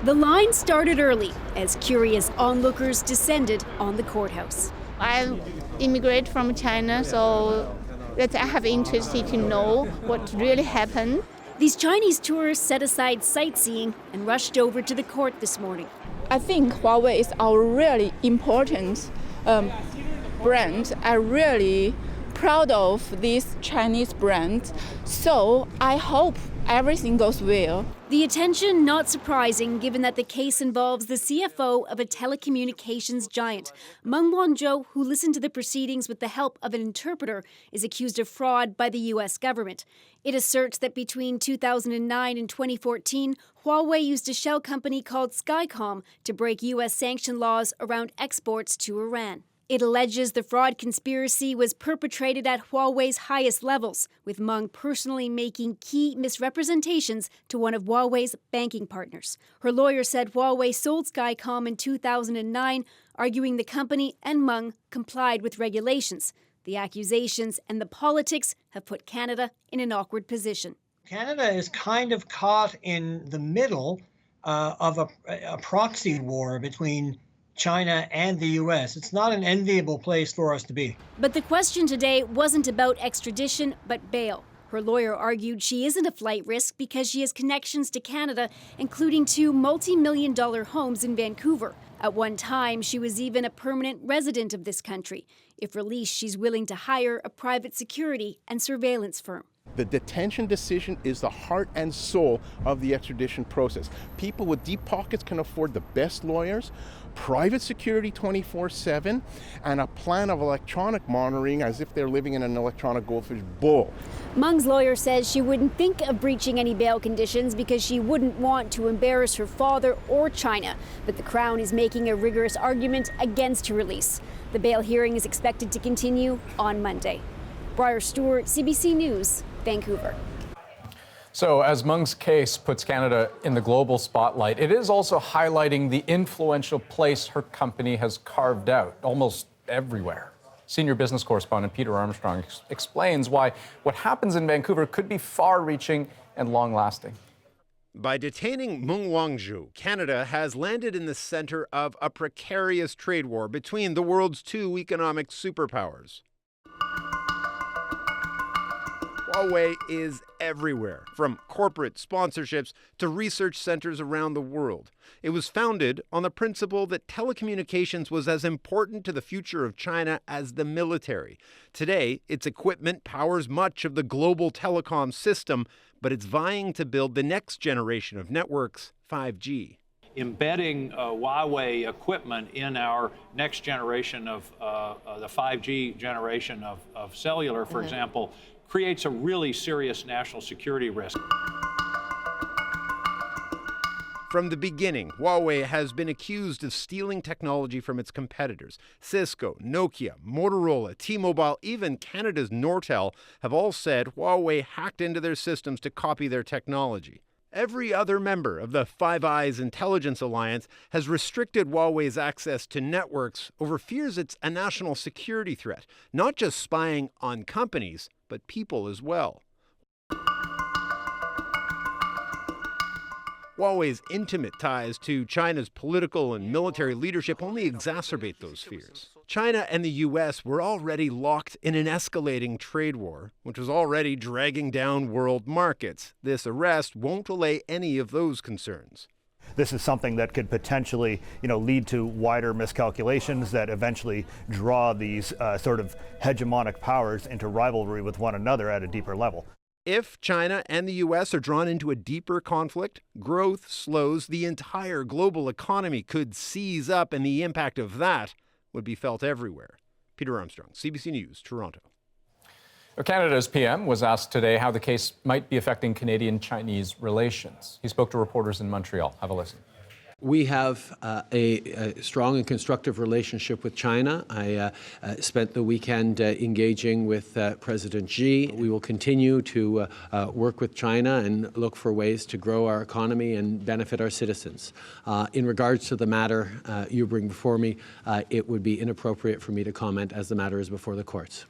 The line started early as curious onlookers descended on the courthouse. I immigrated from China, so that I have interest to know what really happened. These Chinese tourists set aside sightseeing and rushed over to the court this morning. I think Huawei is our really important brand. I'm really proud of this Chinese brand, so I hope everything goes well. The attention not surprising given that the case involves the CFO of a telecommunications giant. Meng Wanzhou, who listened to the proceedings with the help of an interpreter, is accused of fraud by the U.S. government. It asserts that between 2009 and 2014, Huawei used a shell company called Skycom to break U.S. sanction laws around exports to Iran. It alleges the fraud conspiracy was perpetrated at Huawei's highest levels, with Meng personally making key misrepresentations to one of Huawei's banking partners. Her lawyer said Huawei sold Skycom in 2009, arguing the company and Meng complied with regulations. The accusations and the politics have put Canada in an awkward position. Canada is kind of caught in the middle of a proxy war between China and the U.S. It's not an enviable place for us to be. But the question today wasn't about extradition, but bail. Her lawyer argued she isn't a flight risk because she has connections to Canada, including 2 multi-million-dollar homes in Vancouver. At one time, she was even a permanent resident of this country. If released, she's willing to hire a private security and surveillance firm. The detention decision is the heart and soul of the extradition process. People with deep pockets can afford the best lawyers, private security 24/7, and a plan of electronic monitoring as if they're living in an electronic goldfish bowl. Meng's lawyer says she wouldn't think of breaching any bail conditions because she wouldn't want to embarrass her father or China. But the Crown is making a rigorous argument against her release. The bail hearing is expected to continue on Monday. Briar Stewart, CBC News, Vancouver. So as Meng's case puts Canada in the global spotlight, it is also highlighting the influential place her company has carved out almost everywhere. Senior business correspondent Peter Armstrong explains why what happens in Vancouver could be far-reaching and long-lasting. By detaining Meng Wanzhou, Canada has landed in the center of a precarious trade war between the world's 2 economic superpowers. Huawei is everywhere, from corporate sponsorships to research centers around the world. It was founded on the principle that telecommunications was as important to the future of China as the military. Today, its equipment powers much of the global telecom system, but it's vying to build the next generation of networks, 5G. Embedding Huawei equipment in our next generation of the 5G generation of cellular, for example, creates a really serious national security risk. From the beginning, Huawei has been accused of stealing technology from its competitors. Cisco, Nokia, Motorola, T-Mobile, even Canada's Nortel have all said Huawei hacked into their systems to copy their technology. Every other member of the Five Eyes intelligence alliance has restricted Huawei's access to networks over fears it's a national security threat, not just spying on companies, but people as well. Huawei's intimate ties to China's political and military leadership only exacerbate those fears. China and the U.S. were already locked in an escalating trade war, which was already dragging down world markets. This arrest won't allay any of those concerns. This is something that could potentially, lead to wider miscalculations that eventually draw these sort of hegemonic powers into rivalry with one another at a deeper level. If China and the U.S. are drawn into a deeper conflict, growth slows, the entire global economy could seize up, and the impact of that would be felt everywhere. Peter Armstrong, CBC News, Toronto. Canada's PM was asked today how the case might be affecting Canadian-Chinese relations. He spoke to reporters in Montreal. Have a listen. We have a strong and constructive relationship with China. I spent the weekend engaging with President Xi. We will continue to work with China and look for ways to grow our economy and benefit our citizens. In regards to the matter you bring before me, it would be inappropriate for me to comment as the matter is before the courts.